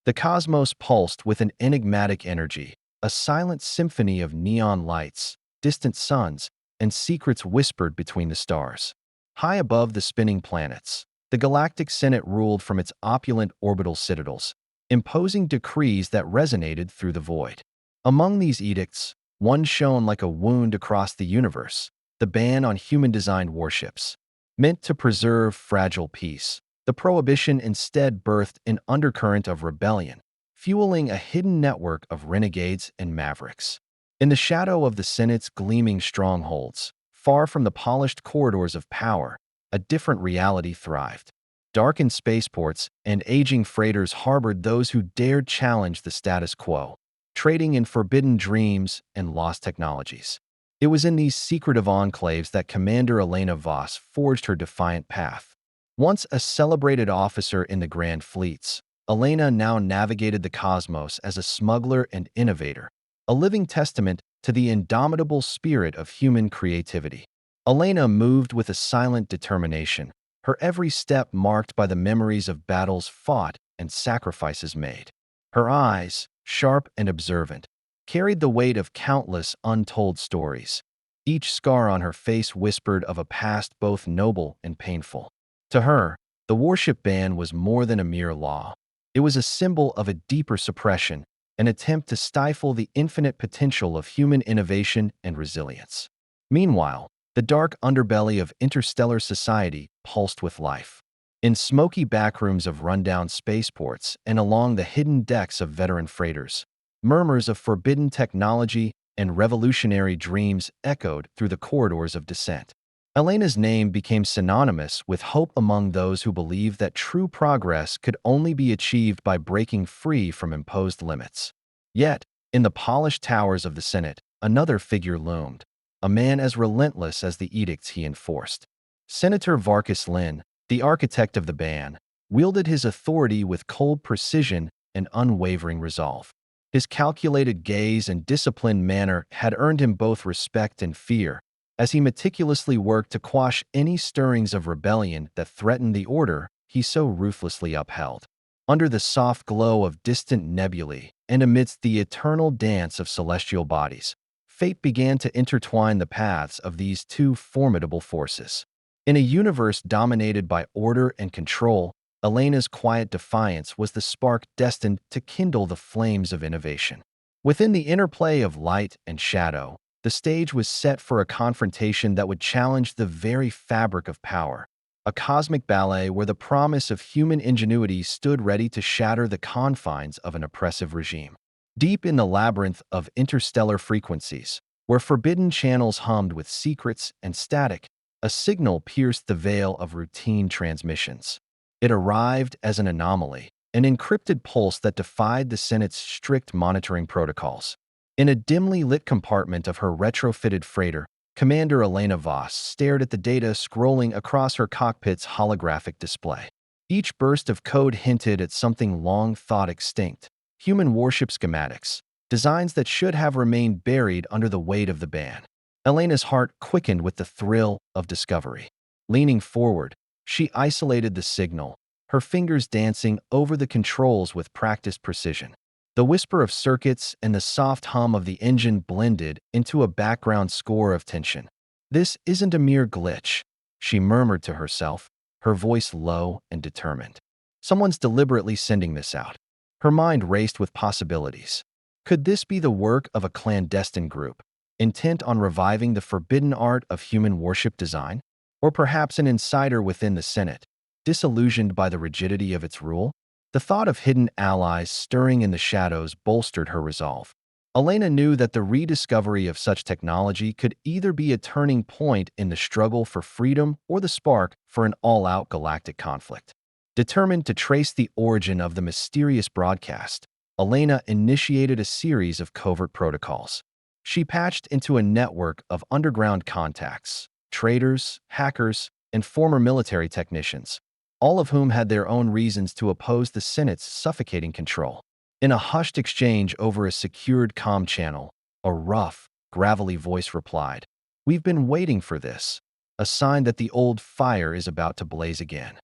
The cosmos pulsed with an enigmatic energy, a silent symphony of neon lights, distant suns, and secrets whispered between the stars. High above the spinning planets, the Galactic Senate ruled from its opulent orbital citadels, imposing decrees that resonated through the void. Among these edicts, one shone like a wound across the universe: the ban on human-designed warships. Meant to preserve fragile peace, the prohibition instead birthed an undercurrent of rebellion, fueling a hidden network of renegades and mavericks. In the shadow of the Senate's gleaming strongholds, far from the polished corridors of power, a different reality thrived. Darkened spaceports and aging freighters harbored those who dared challenge the status quo, trading in forbidden dreams and lost technologies. It was in these secretive enclaves that Commander Elena Voss forged her defiant path. Once a celebrated officer in the Grand Fleets, Elena now navigated the cosmos as a smuggler and innovator, a living testament to the indomitable spirit of human creativity. Elena moved with a silent determination, her every step marked by the memories of battles fought and sacrifices made. Her eyes, sharp and observant, carried the weight of countless untold stories. Each scar on her face whispered of a past both noble and painful. To her, the warship ban was more than a mere law. It was a symbol of a deeper suppression, an attempt to stifle the infinite potential of human innovation and resilience. Meanwhile, the dark underbelly of interstellar society pulsed with life. In smoky backrooms of rundown spaceports and along the hidden decks of veteran freighters, murmurs of forbidden technology and revolutionary dreams echoed through the corridors of dissent. Elena's name became synonymous with hope among those who believed that true progress could only be achieved by breaking free from imposed limits. Yet, in the polished towers of the Senate, another figure loomed, a man as relentless as the edicts he enforced. Senator Varkas Lin, the architect of the ban, wielded his authority with cold precision and unwavering resolve. His calculated gaze and disciplined manner had earned him both respect and fear, as he meticulously worked to quash any stirrings of rebellion that threatened the order he so ruthlessly upheld. Under the soft glow of distant nebulae and amidst the eternal dance of celestial bodies, fate began to intertwine the paths of these two formidable forces. In a universe dominated by order and control, Elena's quiet defiance was the spark destined to kindle the flames of innovation. Within the interplay of light and shadow, the stage was set for a confrontation that would challenge the very fabric of power, a cosmic ballet where the promise of human ingenuity stood ready to shatter the confines of an oppressive regime. Deep in the labyrinth of interstellar frequencies, where forbidden channels hummed with secrets and static, a signal pierced the veil of routine transmissions. It arrived as an anomaly, an encrypted pulse that defied the Senate's strict monitoring protocols. In a dimly lit compartment of her retrofitted freighter, Commander Elena Voss stared at the data scrolling across her cockpit's holographic display. Each burst of code hinted at something long thought extinct: human warship schematics, designs that should have remained buried under the weight of the ban. Elena's heart quickened with the thrill of discovery. Leaning forward, she isolated the signal, her fingers dancing over the controls with practiced precision. The whisper of circuits and the soft hum of the engine blended into a background score of tension. "This isn't a mere glitch," she murmured to herself, her voice low and determined. "Someone's deliberately sending this out." Her mind raced with possibilities. Could this be the work of a clandestine group, intent on reviving the forbidden art of human warship design? Or perhaps an insider within the Senate, disillusioned by the rigidity of its rule? The thought of hidden allies stirring in the shadows bolstered her resolve. Elena knew that the rediscovery of such technology could either be a turning point in the struggle for freedom or the spark for an all-out galactic conflict. Determined to trace the origin of the mysterious broadcast, Elena initiated a series of covert protocols. She patched into a network of underground contacts, traders, hackers, and former military technicians, all of whom had their own reasons to oppose the Senate's suffocating control. In a hushed exchange over a secured comm channel, a rough, gravelly voice replied, "We've been waiting for this, a sign that the old fire is about to blaze again."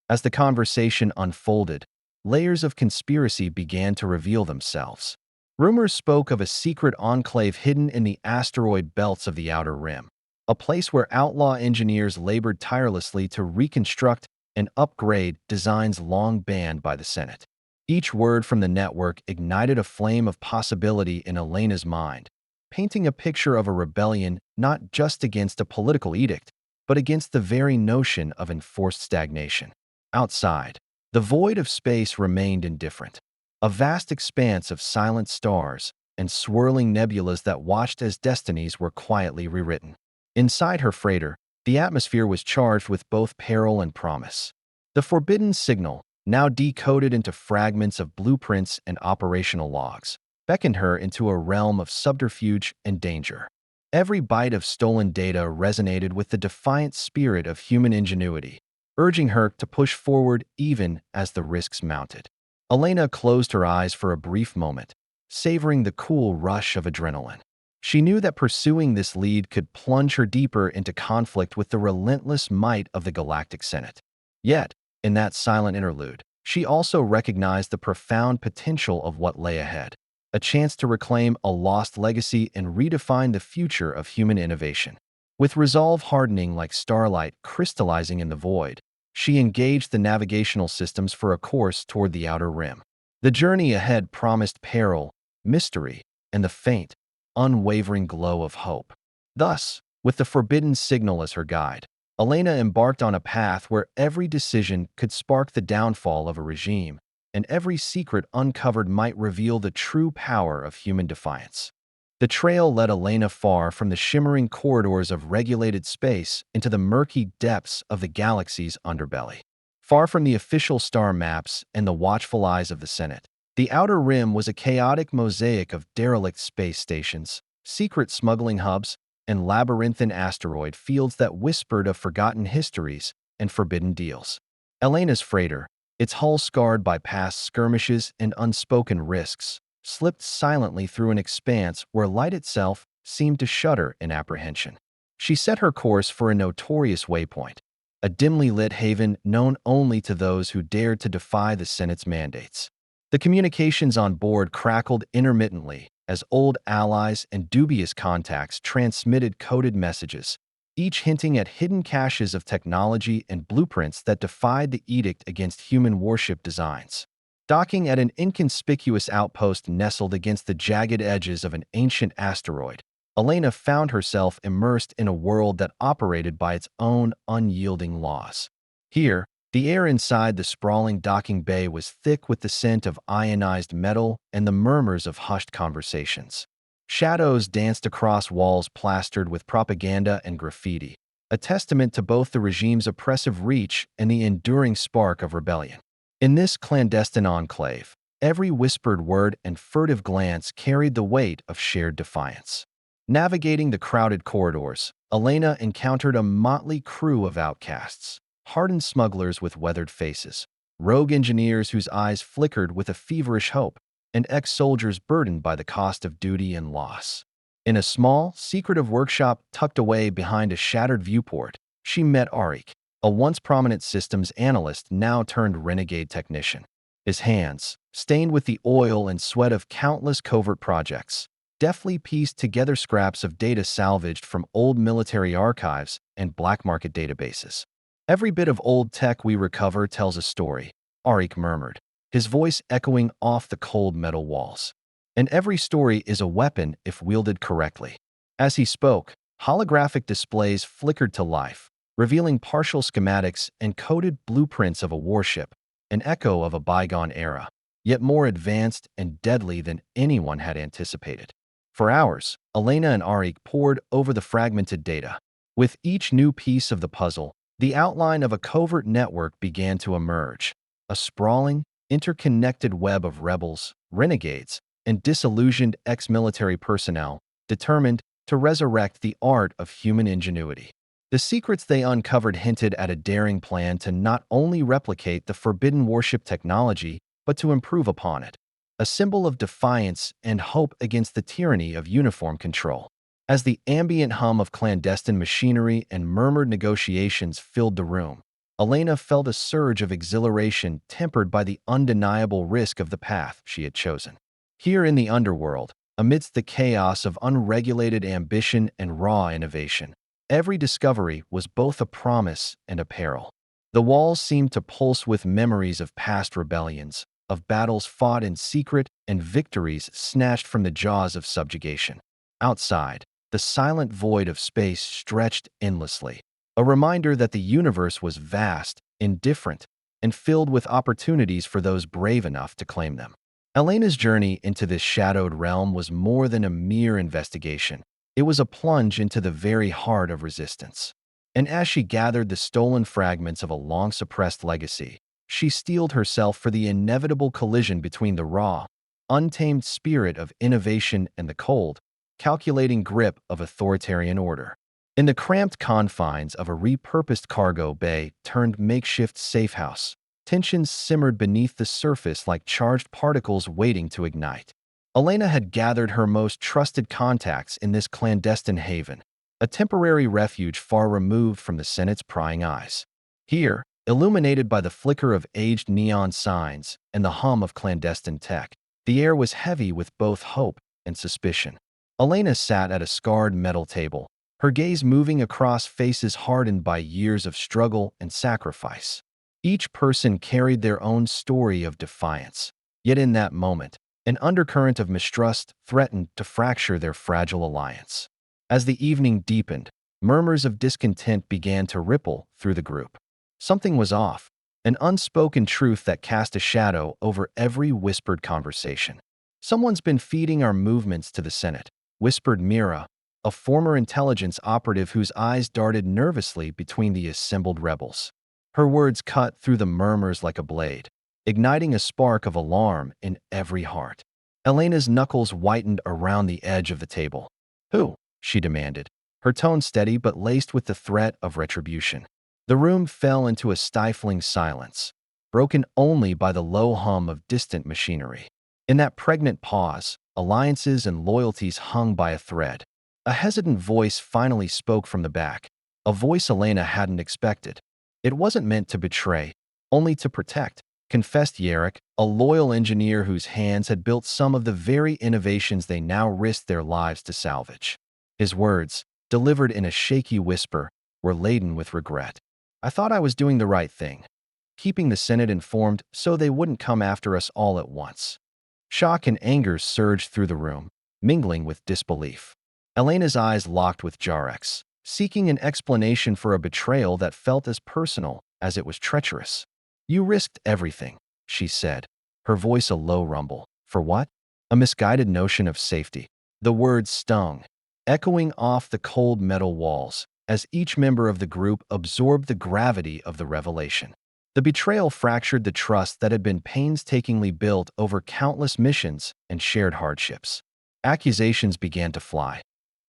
As the conversation unfolded, layers of conspiracy began to reveal themselves. Rumors spoke of a secret enclave hidden in the asteroid belts of the Outer Rim, a place where outlaw engineers labored tirelessly to reconstruct and upgrade designs long banned by the Senate. Each word from the network ignited a flame of possibility in Elena's mind, painting a picture of a rebellion not just against a political edict, but against the very notion of enforced stagnation. Outside, the void of space remained indifferent, a vast expanse of silent stars and swirling nebulas that watched as destinies were quietly rewritten. Inside her freighter, the atmosphere was charged with both peril and promise. The forbidden signal, now decoded into fragments of blueprints and operational logs, beckoned her into a realm of subterfuge and danger. Every byte of stolen data resonated with the defiant spirit of human ingenuity, urging her to push forward even as the risks mounted. Elena closed her eyes for a brief moment, savoring the cool rush of adrenaline. She knew that pursuing this lead could plunge her deeper into conflict with the relentless might of the Galactic Senate. Yet, in that silent interlude, she also recognized the profound potential of what lay ahead, a chance to reclaim a lost legacy and redefine the future of human innovation. With resolve hardening like starlight crystallizing in the void, she engaged the navigational systems for a course toward the Outer Rim. The journey ahead promised peril, mystery, and the faint, unwavering glow of hope. Thus, with the forbidden signal as her guide, Elena embarked on a path where every decision could spark the downfall of a regime, and every secret uncovered might reveal the true power of human defiance. The trail led Elena far from the shimmering corridors of regulated space into the murky depths of the galaxy's underbelly. Far from the official star maps and the watchful eyes of the Senate, the Outer Rim was a chaotic mosaic of derelict space stations, secret smuggling hubs, and labyrinthine asteroid fields that whispered of forgotten histories and forbidden deals. Elena's freighter, its hull scarred by past skirmishes and unspoken risks, slipped silently through an expanse where light itself seemed to shudder in apprehension. She set her course for a notorious waypoint, a dimly lit haven known only to those who dared to defy the Senate's mandates. The communications on board crackled intermittently as old allies and dubious contacts transmitted coded messages, each hinting at hidden caches of technology and blueprints that defied the edict against human warship designs. Docking at an inconspicuous outpost nestled against the jagged edges of an ancient asteroid, Elena found herself immersed in a world that operated by its own unyielding laws. Here, the air inside the sprawling docking bay was thick with the scent of ionized metal and the murmurs of hushed conversations. Shadows danced across walls plastered with propaganda and graffiti, a testament to both the regime's oppressive reach and the enduring spark of rebellion. In this clandestine enclave, every whispered word and furtive glance carried the weight of shared defiance. Navigating the crowded corridors, Elena encountered a motley crew of outcasts, hardened smugglers with weathered faces, rogue engineers whose eyes flickered with a feverish hope, and ex-soldiers burdened by the cost of duty and loss. In a small, secretive workshop tucked away behind a shattered viewport, she met Arik, a once prominent systems analyst now turned renegade technician. His hands, stained with the oil and sweat of countless covert projects, deftly pieced together scraps of data salvaged from old military archives and black market databases. "Every bit of old tech we recover tells a story," Arik murmured, his voice echoing off the cold metal walls. "And every story is a weapon if wielded correctly." As he spoke, holographic displays flickered to life, revealing partial schematics and coded blueprints of a warship, an echo of a bygone era, yet more advanced and deadly than anyone had anticipated. For hours, Elena and Arik pored over the fragmented data. With each new piece of the puzzle, the outline of a covert network began to emerge, a sprawling, interconnected web of rebels, renegades, and disillusioned ex-military personnel determined to resurrect the art of human ingenuity. The secrets they uncovered hinted at a daring plan to not only replicate the forbidden warship technology, but to improve upon it, a symbol of defiance and hope against the tyranny of uniform control. As the ambient hum of clandestine machinery and murmured negotiations filled the room, Elena felt a surge of exhilaration tempered by the undeniable risk of the path she had chosen. Here in the underworld, amidst the chaos of unregulated ambition and raw innovation, every discovery was both a promise and a peril. The walls seemed to pulse with memories of past rebellions, of battles fought in secret and victories snatched from the jaws of subjugation. Outside, the silent void of space stretched endlessly, a reminder that the universe was vast, indifferent, and filled with opportunities for those brave enough to claim them. Elena's journey into this shadowed realm was more than a mere investigation. It was a plunge into the very heart of resistance. And as she gathered the stolen fragments of a long-suppressed legacy, she steeled herself for the inevitable collision between the raw, untamed spirit of innovation and the cold, calculating grip of authoritarian order. In the cramped confines of a repurposed cargo bay turned makeshift safehouse, tensions simmered beneath the surface like charged particles waiting to ignite. Elena had gathered her most trusted contacts in this clandestine haven, a temporary refuge far removed from the Senate's prying eyes. Here, illuminated by the flicker of aged neon signs and the hum of clandestine tech, the air was heavy with both hope and suspicion. Elena sat at a scarred metal table, her gaze moving across faces hardened by years of struggle and sacrifice. Each person carried their own story of defiance, yet in that moment, an undercurrent of mistrust threatened to fracture their fragile alliance. As the evening deepened, murmurs of discontent began to ripple through the group. Something was off, an unspoken truth that cast a shadow over every whispered conversation. "Someone's been feeding our movements to the Senate," whispered Mira, a former intelligence operative whose eyes darted nervously between the assembled rebels. Her words cut through the murmurs like a blade, igniting a spark of alarm in every heart. Elena's knuckles whitened around the edge of the table. "Who?" she demanded, her tone steady but laced with the threat of retribution. The room fell into a stifling silence, broken only by the low hum of distant machinery. In that pregnant pause, alliances and loyalties hung by a thread. A hesitant voice finally spoke from the back, a voice Elena hadn't expected. "It wasn't meant to betray, only to protect," confessed Yarrick, a loyal engineer whose hands had built some of the very innovations they now risked their lives to salvage. His words, delivered in a shaky whisper, were laden with regret. "I thought I was doing the right thing, keeping the Senate informed so they wouldn't come after us all at once." Shock and anger surged through the room, mingling with disbelief. Elena's eyes locked with Jarek's, seeking an explanation for a betrayal that felt as personal as it was treacherous. "You risked everything," she said, her voice a low rumble. "For what?" "A misguided notion of safety." The words stung, echoing off the cold metal walls, as each member of the group absorbed the gravity of the revelation. The betrayal fractured the trust that had been painstakingly built over countless missions and shared hardships. Accusations began to fly,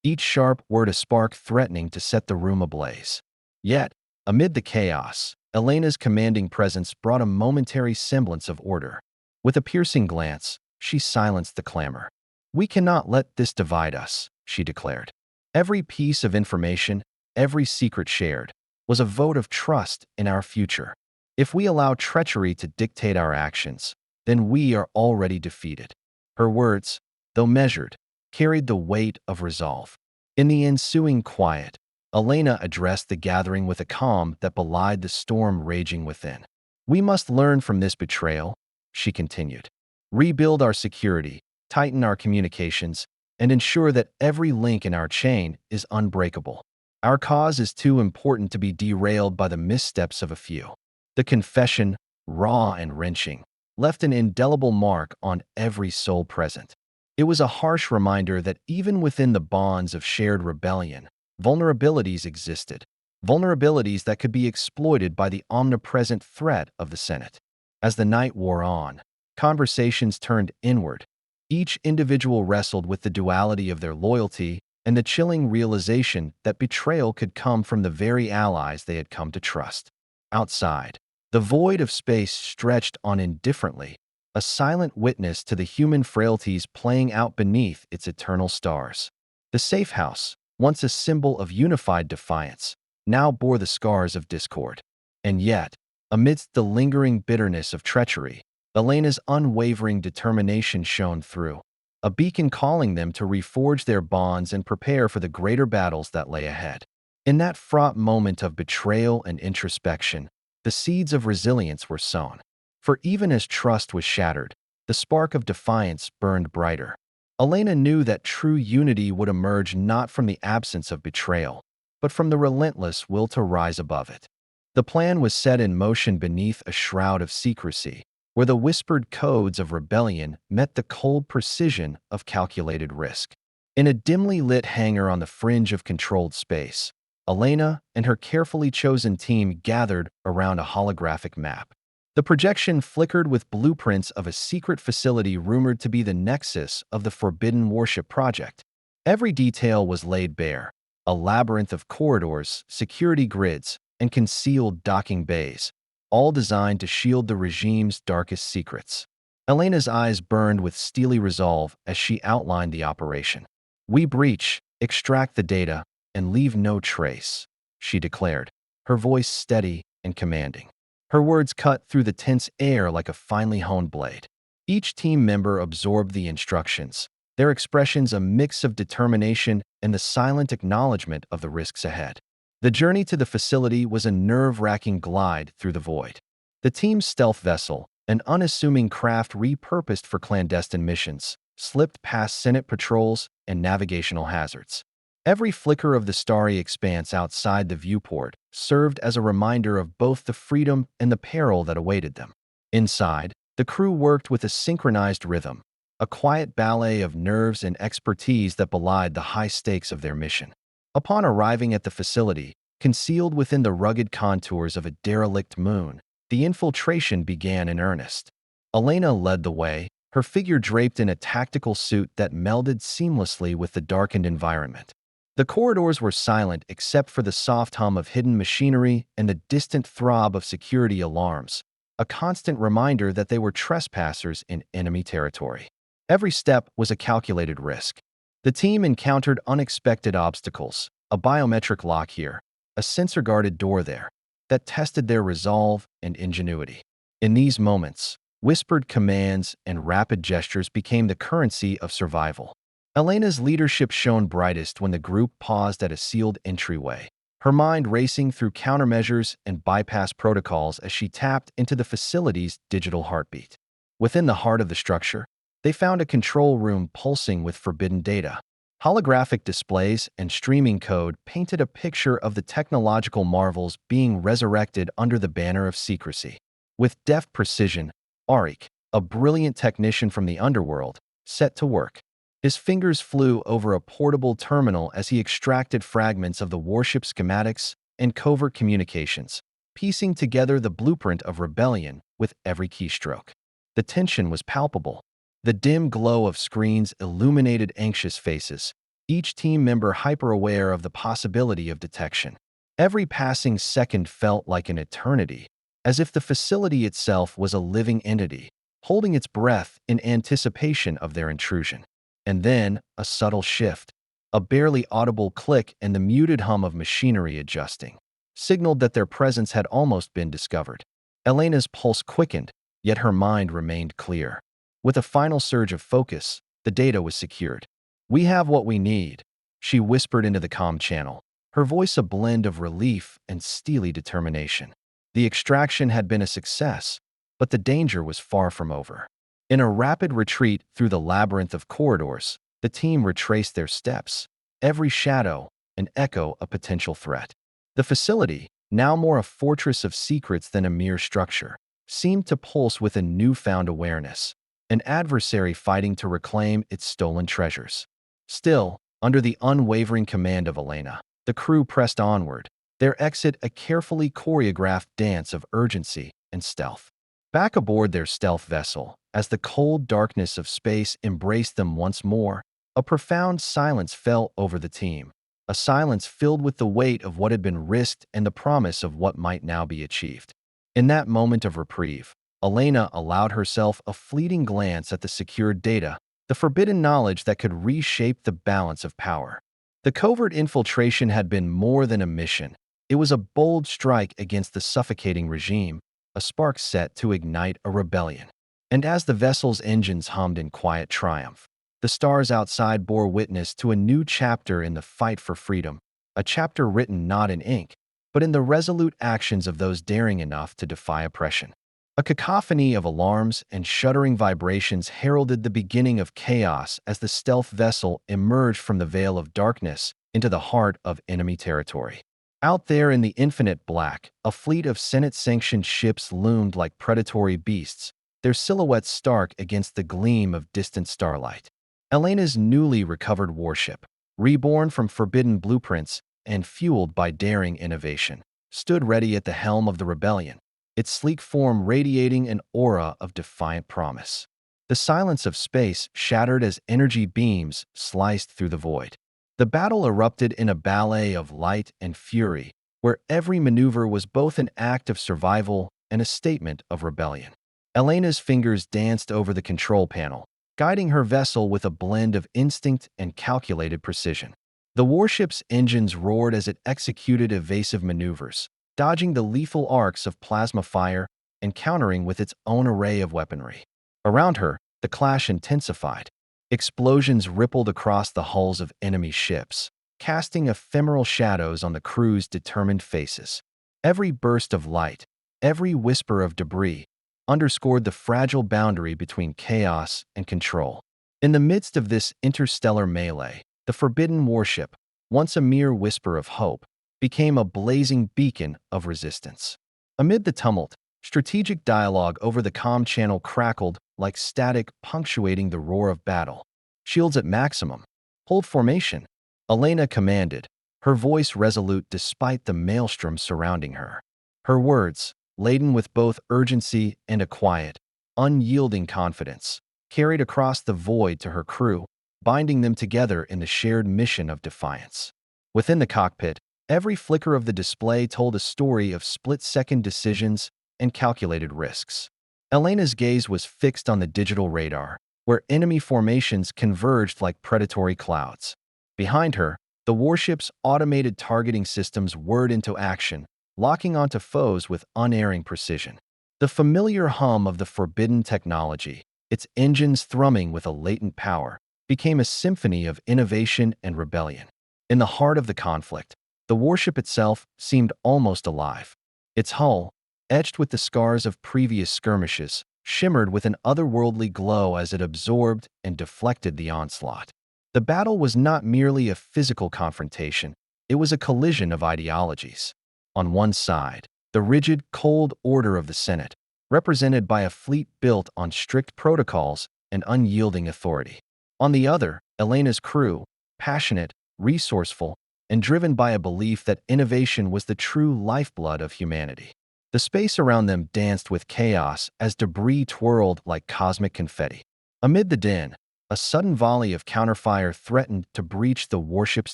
each sharp word a spark threatening to set the room ablaze. Yet, amid the chaos, Elena's commanding presence brought a momentary semblance of order. With a piercing glance, she silenced the clamor. "We cannot let this divide us," she declared. "Every piece of information, every secret shared, was a vote of trust in our future. If we allow treachery to dictate our actions, then we are already defeated." Her words, though measured, carried the weight of resolve. In the ensuing quiet, Elena addressed the gathering with a calm that belied the storm raging within. "We must learn from this betrayal," she continued. "Rebuild our security, tighten our communications, and ensure that every link in our chain is unbreakable. Our cause is too important to be derailed by the missteps of a few." The confession, raw and wrenching, left an indelible mark on every soul present. It was a harsh reminder that even within the bonds of shared rebellion, vulnerabilities existed, vulnerabilities that could be exploited by the omnipresent threat of the Senate. As the night wore on, conversations turned inward. Each individual wrestled with the duality of their loyalty and the chilling realization that betrayal could come from the very allies they had come to trust. Outside, the void of space stretched on indifferently, a silent witness to the human frailties playing out beneath its eternal stars. The safe house, once a symbol of unified defiance, now bore the scars of discord. And yet, amidst the lingering bitterness of treachery, Elena's unwavering determination shone through, a beacon calling them to reforge their bonds and prepare for the greater battles that lay ahead. In that fraught moment of betrayal and introspection, the seeds of resilience were sown. For even as trust was shattered, the spark of defiance burned brighter. Elena knew that true unity would emerge not from the absence of betrayal, but from the relentless will to rise above it. The plan was set in motion beneath a shroud of secrecy, where the whispered codes of rebellion met the cold precision of calculated risk. In a dimly lit hangar on the fringe of controlled space, Elena and her carefully chosen team gathered around a holographic map. The projection flickered with blueprints of a secret facility rumored to be the nexus of the forbidden warship project. Every detail was laid bare: a labyrinth of corridors, security grids, and concealed docking bays, all designed to shield the regime's darkest secrets. Elena's eyes burned with steely resolve as she outlined the operation. "We breach, extract the data, and leave no trace," she declared, her voice steady and commanding. Her words cut through the tense air like a finely honed blade. Each team member absorbed the instructions, their expressions a mix of determination and the silent acknowledgement of the risks ahead. The journey to the facility was a nerve-wracking glide through the void. The team's stealth vessel, an unassuming craft repurposed for clandestine missions, slipped past Senate patrols and navigational hazards. Every flicker of the starry expanse outside the viewport served as a reminder of both the freedom and the peril that awaited them. Inside, the crew worked with a synchronized rhythm, a quiet ballet of nerves and expertise that belied the high stakes of their mission. Upon arriving at the facility, concealed within the rugged contours of a derelict moon, the infiltration began in earnest. Elena led the way, her figure draped in a tactical suit that melded seamlessly with the darkened environment. The corridors were silent except for the soft hum of hidden machinery and the distant throb of security alarms, a constant reminder that they were trespassers in enemy territory. Every step was a calculated risk. The team encountered unexpected obstacles: a biometric lock here, a sensor-guarded door there, that tested their resolve and ingenuity. In these moments, whispered commands and rapid gestures became the currency of survival. Elena's leadership shone brightest when the group paused at a sealed entryway, her mind racing through countermeasures and bypass protocols as she tapped into the facility's digital heartbeat. Within the heart of the structure, they found a control room pulsing with forbidden data. Holographic displays and streaming code painted a picture of the technological marvels being resurrected under the banner of secrecy. With deft precision, Arik, a brilliant technician from the underworld, set to work. His fingers flew over a portable terminal as he extracted fragments of the warship schematics and covert communications, piecing together the blueprint of rebellion with every keystroke. The tension was palpable. The dim glow of screens illuminated anxious faces, each team member hyper-aware of the possibility of detection. Every passing second felt like an eternity, as if the facility itself was a living entity, holding its breath in anticipation of their intrusion. And then, a subtle shift, a barely audible click and the muted hum of machinery adjusting, signaled that their presence had almost been discovered. Elena's pulse quickened, yet her mind remained clear. With a final surge of focus, the data was secured. "We have what we need," she whispered into the comm channel, her voice a blend of relief and steely determination. The extraction had been a success, but the danger was far from over. In a rapid retreat through the labyrinth of corridors, the team retraced their steps, every shadow an echo a potential threat. The facility, now more a fortress of secrets than a mere structure, seemed to pulse with a newfound awareness, an adversary fighting to reclaim its stolen treasures. Still, under the unwavering command of Elena, the crew pressed onward, their exit a carefully choreographed dance of urgency and stealth. Back aboard their stealth vessel, as the cold darkness of space embraced them once more, a profound silence fell over the team, a silence filled with the weight of what had been risked and the promise of what might now be achieved. In that moment of reprieve, Elena allowed herself a fleeting glance at the secured data, the forbidden knowledge that could reshape the balance of power. The covert infiltration had been more than a mission. It was a bold strike against the suffocating regime, a spark set to ignite a rebellion. And as the vessel's engines hummed in quiet triumph, the stars outside bore witness to a new chapter in the fight for freedom, a chapter written not in ink, but in the resolute actions of those daring enough to defy oppression. A cacophony of alarms and shuddering vibrations heralded the beginning of chaos as the stealth vessel emerged from the veil of darkness into the heart of enemy territory. Out there in the infinite black, a fleet of Senate-sanctioned ships loomed like predatory beasts, their silhouettes stark against the gleam of distant starlight. Elena's newly recovered warship, reborn from forbidden blueprints and fueled by daring innovation, stood ready at the helm of the rebellion, its sleek form radiating an aura of defiant promise. The silence of space shattered as energy beams sliced through the void. The battle erupted in a ballet of light and fury, where every maneuver was both an act of survival and a statement of rebellion. Elena's fingers danced over the control panel, guiding her vessel with a blend of instinct and calculated precision. The warship's engines roared as it executed evasive maneuvers, dodging the lethal arcs of plasma fire and countering with its own array of weaponry. Around her, the clash intensified. Explosions rippled across the hulls of enemy ships, casting ephemeral shadows on the crew's determined faces. Every burst of light, every whisper of debris, underscored the fragile boundary between chaos and control. In the midst of this interstellar melee, the forbidden warship, once a mere whisper of hope, became a blazing beacon of resistance. Amid the tumult, strategic dialogue over the comm channel crackled like static punctuating the roar of battle. Shields at maximum. Hold formation. Elena commanded, her voice resolute despite the maelstrom surrounding her. Her words, laden with both urgency and a quiet, unyielding confidence, carried across the void to her crew, binding them together in the shared mission of defiance. Within the cockpit, every flicker of the display told a story of split-second decisions and calculated risks. Elena's gaze was fixed on the digital radar, where enemy formations converged like predatory clouds. Behind her, the warship's automated targeting systems whirred into action, locking onto foes with unerring precision. The familiar hum of the forbidden technology, its engines thrumming with a latent power, became a symphony of innovation and rebellion. In the heart of the conflict, the warship itself seemed almost alive. Its hull, etched with the scars of previous skirmishes, shimmered with an otherworldly glow as it absorbed and deflected the onslaught. The battle was not merely a physical confrontation, it was a collision of ideologies. On one side, the rigid, cold order of the Senate, represented by a fleet built on strict protocols and unyielding authority. On the other, Elena's crew, passionate, resourceful, and driven by a belief that innovation was the true lifeblood of humanity. The space around them danced with chaos as debris twirled like cosmic confetti. Amid the din, a sudden volley of counterfire threatened to breach the warship's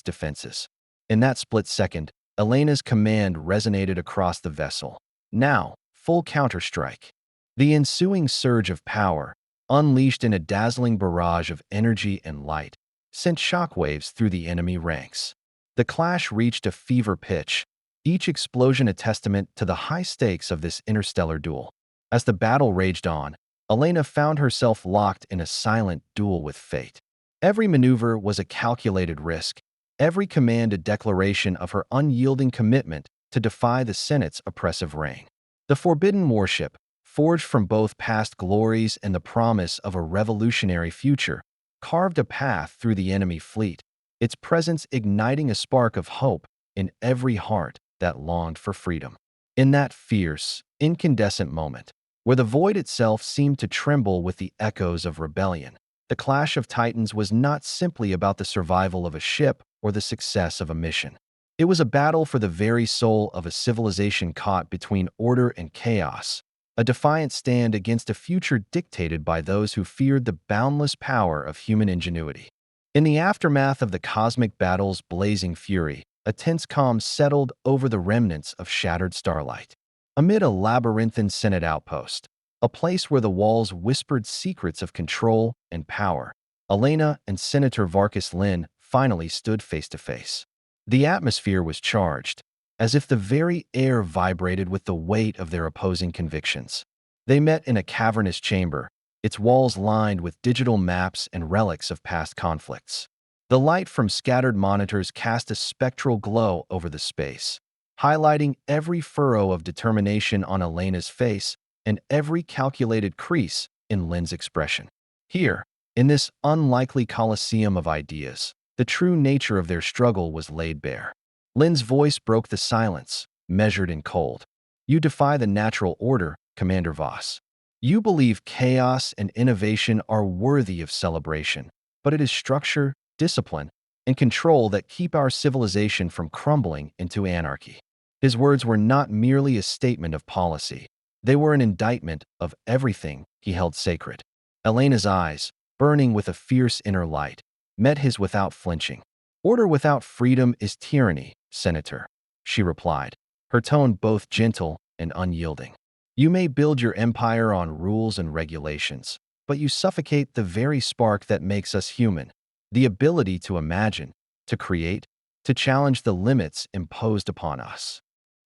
defenses. In that split second, Elena's command resonated across the vessel. Now, full counterstrike. The ensuing surge of power, unleashed in a dazzling barrage of energy and light, sent shockwaves through the enemy ranks. The clash reached a fever pitch, each explosion a testament to the high stakes of this interstellar duel. As the battle raged on, Elena found herself locked in a silent duel with fate. Every maneuver was a calculated risk, every command a declaration of her unyielding commitment to defy the Senate's oppressive reign. The forbidden warship, forged from both past glories and the promise of a revolutionary future, carved a path through the enemy fleet, its presence igniting a spark of hope in every heart that longed for freedom. In that fierce, incandescent moment, where the void itself seemed to tremble with the echoes of rebellion, the clash of titans was not simply about the survival of a ship or the success of a mission. It was a battle for the very soul of a civilization caught between order and chaos, a defiant stand against a future dictated by those who feared the boundless power of human ingenuity. In the aftermath of the cosmic battle's blazing fury, a tense calm settled over the remnants of shattered starlight. Amid a labyrinthine Senate outpost, a place where the walls whispered secrets of control and power, Elena and Senator Varkas Lynn finally stood face to face. The atmosphere was charged, as if the very air vibrated with the weight of their opposing convictions. They met in a cavernous chamber, its walls lined with digital maps and relics of past conflicts. The light from scattered monitors cast a spectral glow over the space, highlighting every furrow of determination on Elena's face and every calculated crease in Lynn's expression. Here, in this unlikely coliseum of ideas, the true nature of their struggle was laid bare. Lynn's voice broke the silence, measured and cold. "You defy the natural order, Commander Voss. You believe chaos and innovation are worthy of celebration, but it is structure, discipline, and control that keep our civilization from crumbling into anarchy." His words were not merely a statement of policy. They were an indictment of everything he held sacred. Elena's eyes, burning with a fierce inner light, met his without flinching. "Order without freedom is tyranny, Senator," she replied, her tone both gentle and unyielding. "You may build your empire on rules and regulations, but you suffocate the very spark that makes us human, the ability to imagine, to create, to challenge the limits imposed upon us."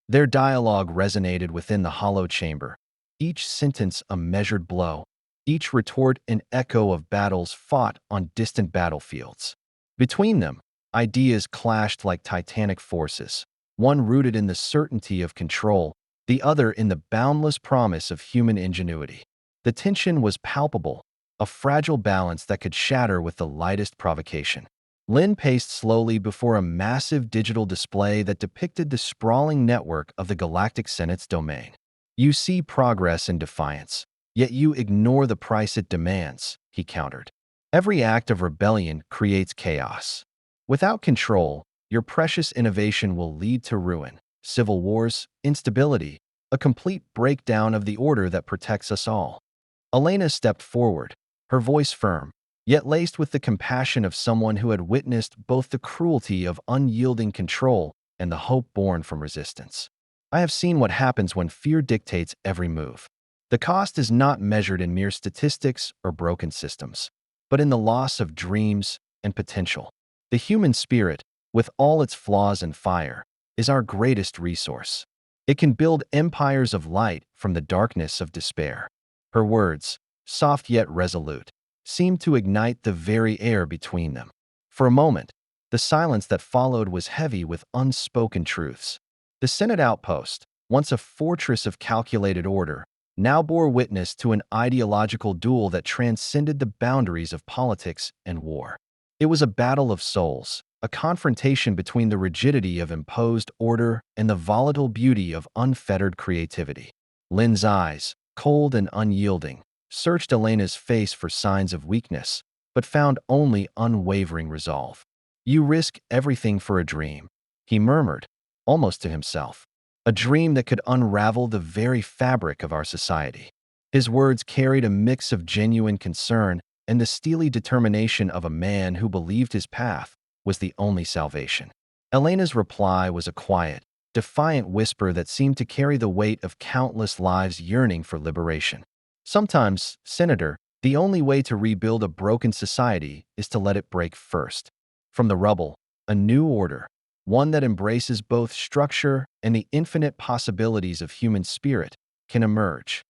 Their dialogue resonated within the hollow chamber, each sentence a measured blow, each retort an echo of battles fought on distant battlefields. Between them, ideas clashed like titanic forces, one rooted in the certainty of control, the other in the boundless promise of human ingenuity. The tension was palpable, a fragile balance that could shatter with the lightest provocation. Lynn paced slowly before a massive digital display that depicted the sprawling network of the Galactic Senate's domain. "You see progress and defiance, yet you ignore the price it demands," he countered. "Every act of rebellion creates chaos. Without control, your precious innovation will lead to ruin, civil wars, instability, a complete breakdown of the order that protects us all." Elena stepped forward, her voice firm, yet laced with the compassion of someone who had witnessed both the cruelty of unyielding control and the hope born from resistance. "I have seen what happens when fear dictates every move. The cost is not measured in mere statistics or broken systems, but in the loss of dreams and potential. The human spirit, with all its flaws and fire, is our greatest resource. It can build empires of light from the darkness of despair." Her words, soft yet resolute, seemed to ignite the very air between them. For a moment, the silence that followed was heavy with unspoken truths. The Senate outpost, once a fortress of calculated order, now bore witness to an ideological duel that transcended the boundaries of politics and war. It was a battle of souls, a confrontation between the rigidity of imposed order and the volatile beauty of unfettered creativity. Lynn's eyes, cold and unyielding, searched Elena's face for signs of weakness, but found only unwavering resolve. "You risk everything for a dream," he murmured, almost to himself. "A dream that could unravel the very fabric of our society." His words carried a mix of genuine concern and the steely determination of a man who believed his path was the only salvation. Elena's reply was a quiet, defiant whisper that seemed to carry the weight of countless lives yearning for liberation. "Sometimes, Senator, the only way to rebuild a broken society is to let it break first. From the rubble, a new order, one that embraces both structure and the infinite possibilities of human spirit, can emerge."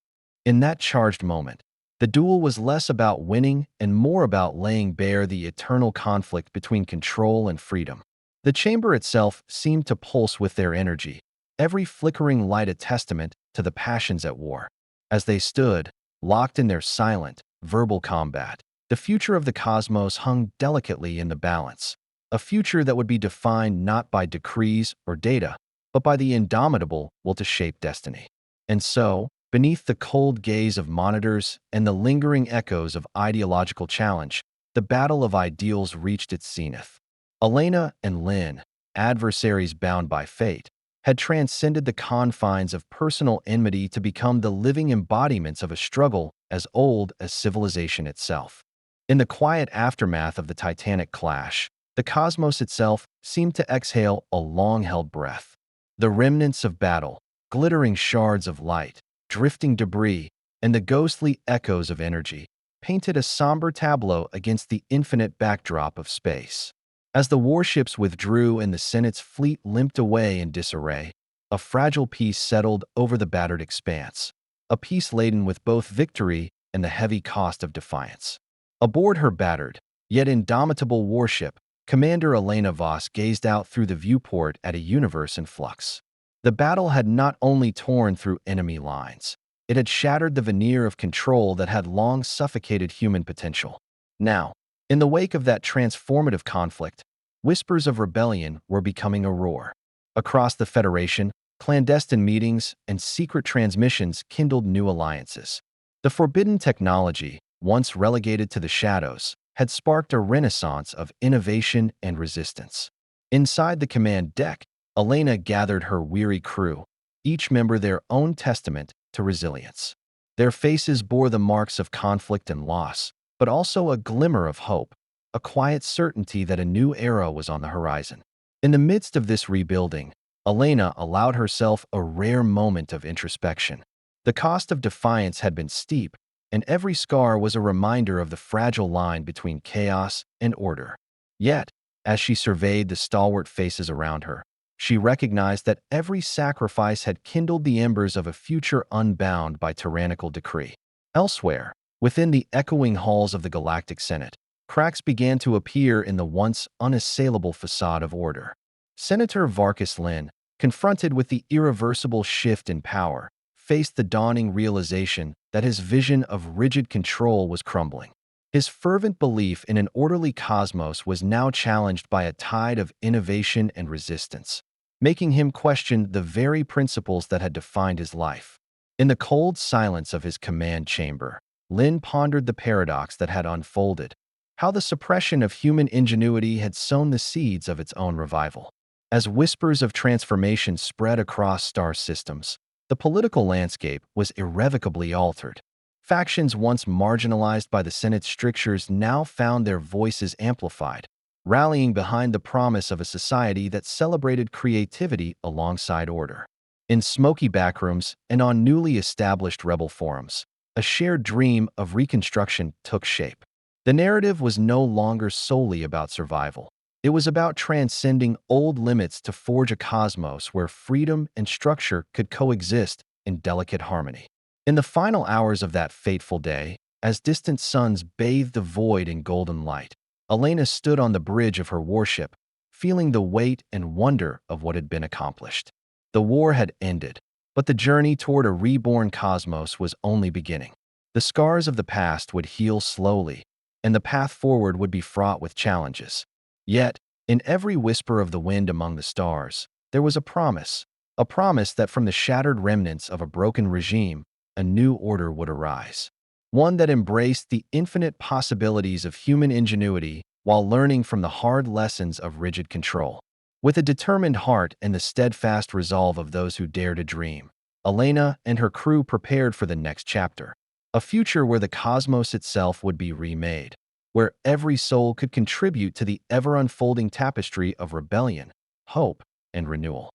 In that charged moment, the duel was less about winning and more about laying bare the eternal conflict between control and freedom. The chamber itself seemed to pulse with their energy, every flickering light a testament to the passions at war. As they stood, locked in their silent, verbal combat, the future of the cosmos hung delicately in the balance, a future that would be defined not by decrees or data, but by the indomitable will to shape destiny. And so, beneath the cold gaze of monitors and the lingering echoes of ideological challenge, the battle of ideals reached its zenith. Elena and Lynn, adversaries bound by fate, had transcended the confines of personal enmity to become the living embodiments of a struggle as old as civilization itself. In the quiet aftermath of the titanic clash, the cosmos itself seemed to exhale a long-held breath. The remnants of battle, glittering shards of light, drifting debris, and the ghostly echoes of energy painted a somber tableau against the infinite backdrop of space. As the warships withdrew and the Senate's fleet limped away in disarray, a fragile peace settled over the battered expanse, a peace laden with both victory and the heavy cost of defiance. Aboard her battered, yet indomitable warship, Commander Elena Voss gazed out through the viewport at a universe in flux. The battle had not only torn through enemy lines, it had shattered the veneer of control that had long suffocated human potential. Now, in the wake of that transformative conflict, whispers of rebellion were becoming a roar. Across the Federation, clandestine meetings and secret transmissions kindled new alliances. The forbidden technology, once relegated to the shadows, had sparked a renaissance of innovation and resistance. Inside the command deck, Elena gathered her weary crew, each member their own testament to resilience. Their faces bore the marks of conflict and loss, but also a glimmer of hope, a quiet certainty that a new era was on the horizon. In the midst of this rebuilding, Elena allowed herself a rare moment of introspection. The cost of defiance had been steep, and every scar was a reminder of the fragile line between chaos and order. Yet, as she surveyed the stalwart faces around her, she recognized that every sacrifice had kindled the embers of a future unbound by tyrannical decree. Elsewhere, within the echoing halls of the Galactic Senate, cracks began to appear in the once unassailable facade of order. Senator Varkas Lin, confronted with the irreversible shift in power, faced the dawning realization that his vision of rigid control was crumbling. His fervent belief in an orderly cosmos was now challenged by a tide of innovation and resistance, making him question the very principles that had defined his life. In the cold silence of his command chamber, Lin pondered the paradox that had unfolded, how the suppression of human ingenuity had sown the seeds of its own revival. As whispers of transformation spread across star systems, the political landscape was irrevocably altered. Factions once marginalized by the Senate's strictures now found their voices amplified, rallying behind the promise of a society that celebrated creativity alongside order. In smoky backrooms and on newly established rebel forums, a shared dream of reconstruction took shape. The narrative was no longer solely about survival. It was about transcending old limits to forge a cosmos where freedom and structure could coexist in delicate harmony. In the final hours of that fateful day, as distant suns bathed the void in golden light, Elena stood on the bridge of her warship, feeling the weight and wonder of what had been accomplished. The war had ended, but the journey toward a reborn cosmos was only beginning. The scars of the past would heal slowly, and the path forward would be fraught with challenges. Yet, in every whisper of the wind among the stars, there was a promise that from the shattered remnants of a broken regime, a new order would arise. One that embraced the infinite possibilities of human ingenuity while learning from the hard lessons of rigid control. With a determined heart and the steadfast resolve of those who dare to dream, Elena and her crew prepared for the next chapter, a future where the cosmos itself would be remade, where every soul could contribute to the ever-unfolding tapestry of rebellion, hope, and renewal.